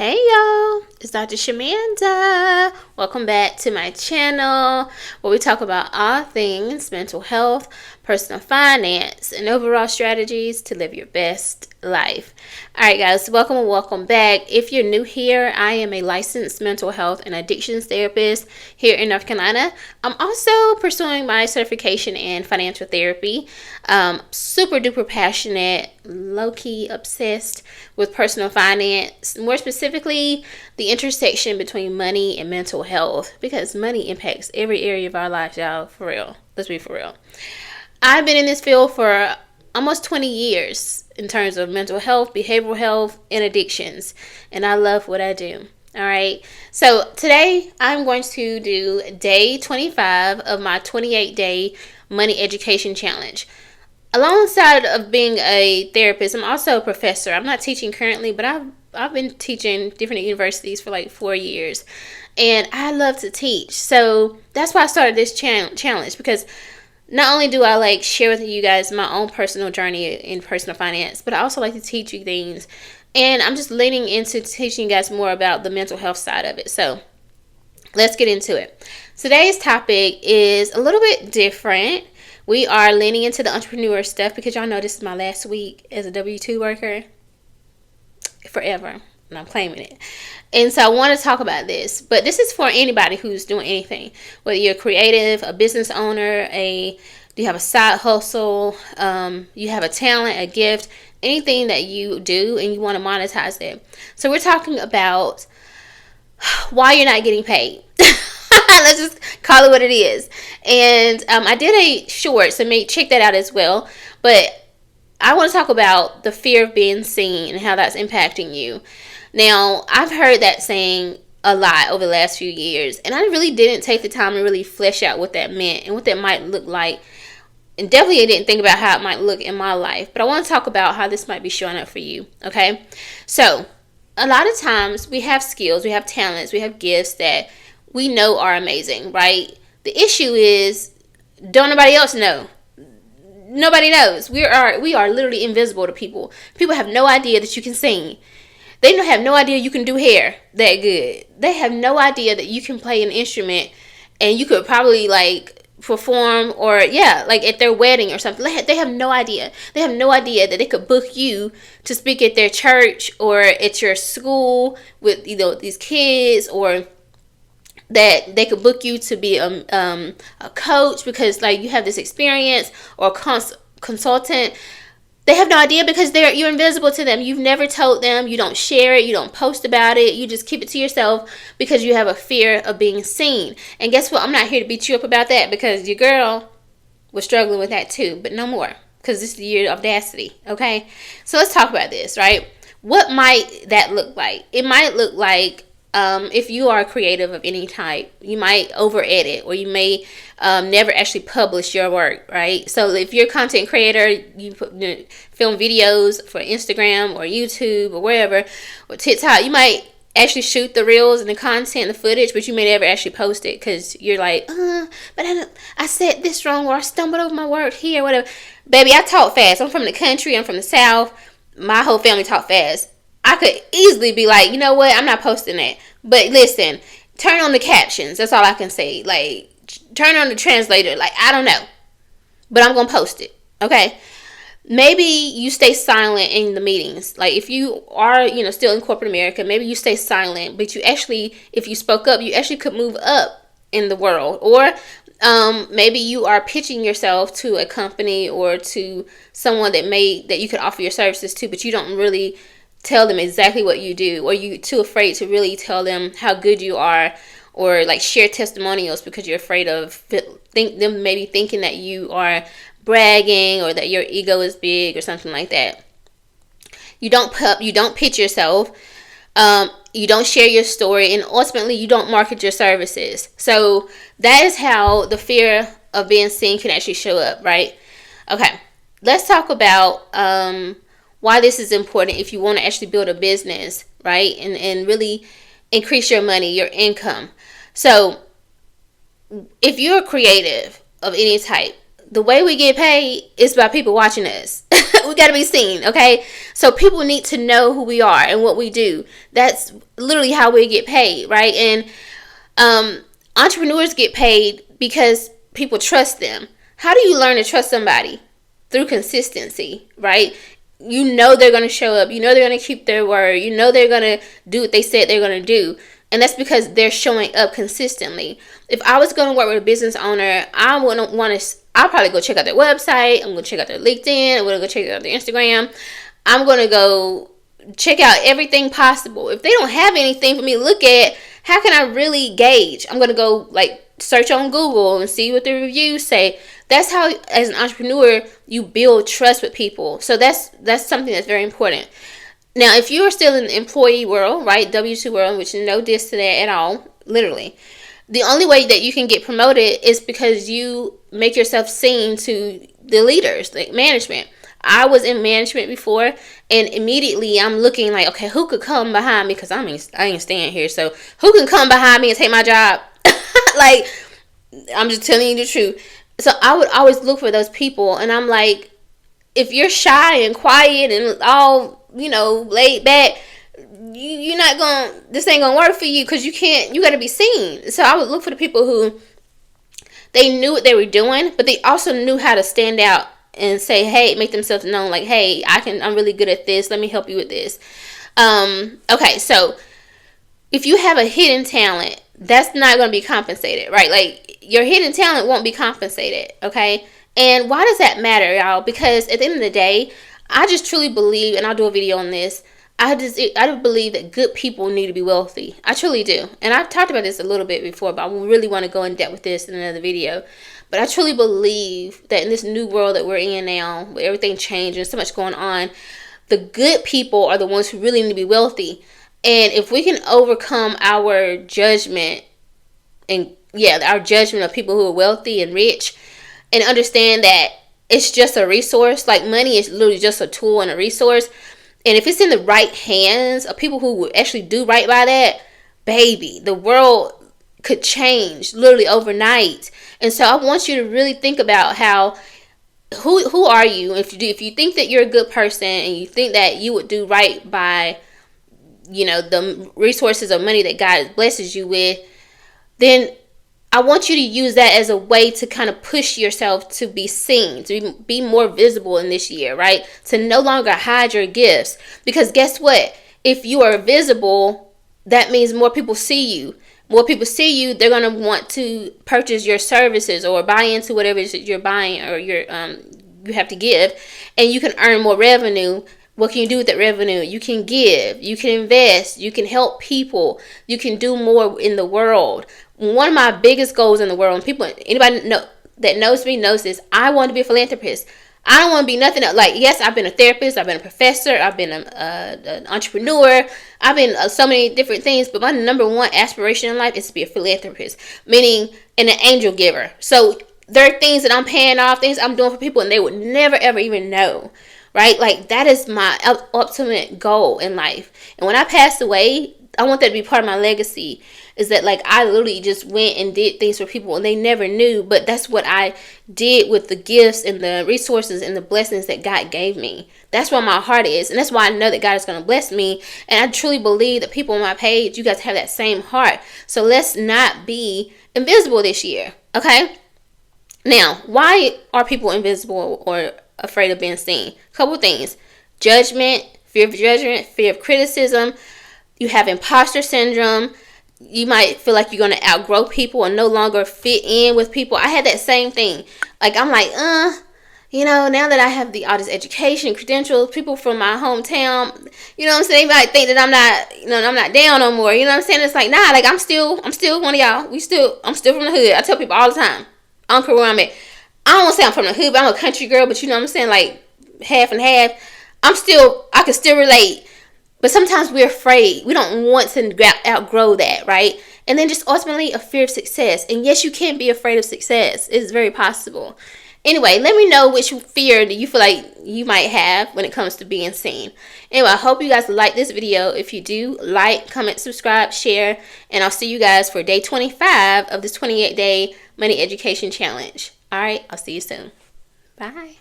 Hey y'all, it's Dr. Shamanda. Welcome back to my channel where we talk about all things mental health, personal finance, and overall strategies to live your best life. Alright guys, welcome back. If you're new here, I am a licensed mental health and addictions therapist here in North Carolina. I'm also pursuing my certification in financial therapy. Super duper passionate, low-key obsessed with personal finance, more specifically the intersection between money and mental health, because money impacts every area of our lives, y'all. For real, let's be for real. I've been in this field for almost 20 years in terms of mental health, behavioral health, and addictions, and I love what I do. All right, so today I'm going to do day 25 of my 28-day money education challenge. Alongside of being a therapist, I'm also a professor. I'm not teaching currently, but I've been teaching different universities for like 4 years, and I love to teach. So that's why I started this challenge, because not only do I like share with you guys my own personal journey in personal finance, but I also like to teach you things, and I'm just leaning into teaching you guys more about the mental health side of it. So let's get into it. Today's topic is a little bit different. We are leaning into the entrepreneur stuff because y'all know this is my last week as a W-2 worker forever, and I'm claiming it. And so I want to talk about this, but this is for anybody who's doing anything, whether you're creative, a business owner, you have a side hustle, you have a talent, a gift, anything that you do and you want to monetize it. So we're talking about why you're not getting paid. Let's just call it what it is. And I did a short, so check that out as well. But I want to talk about the fear of being seen and how that's impacting you. Now, I've heard that saying a lot over the last few years, and I really didn't take the time to really flesh out what that meant and what that might look like. And definitely I didn't think about how it might look in my life. But I want to talk about how this might be showing up for you, okay? So, a lot of times we have skills, we have talents, we have gifts that we know are amazing, right? The issue is, don't nobody else know. Nobody knows. We are literally invisible to people. People have no idea that you can sing. They have no idea you can do hair that good. They have no idea that you can play an instrument and you could probably like perform or like at their wedding or something. They have no idea. They have no idea that they could book you to speak at their church or at your school with these kids, or that they could book you to be a coach because like you have this experience, or a consultant. They have no idea because you're invisible to them. You've never told them. You don't share it. You don't post about it. You just keep it to yourself because you have a fear of being seen. And guess what? I'm not here to beat you up about that, because your girl was struggling with that too, but no more, because this is the year of audacity. Okay, so let's talk about this, right? What might that look like? It might look like, if you are creative of any type, you might over edit, or you may never actually publish your work, right? So if you're a content creator, you film videos for Instagram or YouTube or wherever, or TikTok, you might actually shoot the reels and the content, the footage, but you may never actually post it because you're like, but I said this wrong, or I stumbled over my word here, whatever. Baby, I talk fast. I'm from the country. I'm from the South. My whole family talk fast. I could easily be like, you know what, I'm not posting that. But listen, turn on the captions. That's all I can say. Like, turn on the translator. Like, I don't know. But I'm going to post it. Okay? Maybe you stay silent in the meetings. Like, if you are, still in corporate America, maybe you stay silent. But you actually, if you spoke up, you actually could move up in the world. Or maybe you are pitching yourself to a company or to someone that you could offer your services to, but you don't really tell them exactly what you do, or you too afraid to really tell them how good you are, or like share testimonials because you're afraid of them maybe thinking that you are bragging or that your ego is big or something like that. You don't pitch yourself, you don't share your story, and ultimately you don't market your services. So that is how the fear of being seen can actually show up, right? Okay, let's talk about why this is important if you want to actually build a business, right? And really increase your money, your income. So if you're creative of any type, the way we get paid is by people watching us. We got to be seen, okay? So people need to know who we are and what we do. That's literally how we get paid, right? And entrepreneurs get paid because people trust them. How do you learn to trust somebody? Through consistency, right? You know they're going to show up. You know they're going to keep their word. You know they're going to do what they said they're going to do. And that's because they're showing up consistently. If I was going to work with a business owner, I wouldn't want to, I'll probably go check out their website. I'm going to check out their LinkedIn. I'm going to go check out their Instagram. I'm going to go check out everything possible. If they don't have anything for me to look at, how can I really gauge? I'm going to go like search on Google and see what the reviews say. That's how, as an entrepreneur, you build trust with people. So that's something that's very important. Now, if you are still in the employee world, right, W-2 world, which is no diss to that at all, literally, the only way that you can get promoted is because you make yourself seen to the leaders, like management. I was in management before, and immediately I'm looking like, okay, who could come behind me? Because I ain't staying here. So who can come behind me and take my job? Like, I'm just telling you the truth. So I would always look for those people, and I'm like, if you're shy and quiet and all, laid back, you're not going, this ain't going to work for you, because you got to be seen. So I would look for the people who, they knew what they were doing, but they also knew how to stand out and say, hey, make themselves known, like, hey, I'm really good at this. Let me help you with this. Okay, so if you have a hidden talent, that's not going to be compensated, right? Like, your hidden talent won't be compensated, okay? And why does that matter, y'all? Because at the end of the day, I just truly believe, and I'll do a video on this, I believe that good people need to be wealthy. I truly do. And I've talked about this a little bit before, but I really want to go in depth with this in another video. But I truly believe that in this new world that we're in now, where everything changed and so much going on, the good people are the ones who really need to be wealthy. And if we can overcome our judgment, our judgment of people who are wealthy and rich, and understand that it's just a resource, like money is literally just a tool and a resource. And if it's in the right hands of people who would actually do right by that, baby, the world could change literally overnight. And so I want you to really think about how, who are you? If you think that you're a good person and you think that you would do right by, the resources of money that God blesses you with, then I want you to use that as a way to kind of push yourself to be seen, to be more visible in this year, right? To no longer hide your gifts. Because guess what? If you are visible, that means more people see you. More people see you, they're going to want to purchase your services or buy into whatever it is that you're buying or you have to give. And you can earn more revenue. What can you do with that revenue? You can give, you can invest, you can help people, you can do more in the world. One of my biggest goals in the world, and anybody that knows me knows this, I want to be a philanthropist. I don't want to be nothing else. Like, yes, I've been a therapist, I've been a professor, I've been an entrepreneur, I've been so many different things, but my number one aspiration in life is to be a philanthropist, meaning an angel giver. So there are things that I'm paying off, things I'm doing for people, and they would never, ever even know. Right? Like, that is my ultimate goal in life. And when I pass away, I want that to be part of my legacy. Is that, like, I literally just went and did things for people and they never knew. But that's what I did with the gifts and the resources and the blessings that God gave me. That's where my heart is. And that's why I know that God is going to bless me. And I truly believe that people on my page, you guys have that same heart. So let's not be invisible this year. Okay? Now, why are people invisible or afraid of being seen? Couple things. Judgment, fear of criticism. You have imposter syndrome. You might feel like you're going to outgrow people and no longer fit in with people. I had that same thing. Like, I'm like, now that I have all this education, credentials, people from my hometown, what I'm saying? They might think that I'm not down no more. You know what I'm saying? It's like, nah, like, I'm still one of y'all. I'm still from the hood. I tell people all the time. I don't care where I'm at. I don't want to say I'm from the hood, but I'm a country girl, but you know what I'm saying? Like, half and half. I can still relate. But sometimes we're afraid. We don't want to outgrow that, right? And then just ultimately a fear of success. And yes, you can be afraid of success. It's very possible. Anyway, let me know which fear that you feel like you might have when it comes to being seen. Anyway, I hope you guys like this video. If you do, like, comment, subscribe, share. And I'll see you guys for day 25 of this 28-day money education challenge. All right, I'll see you soon. Bye.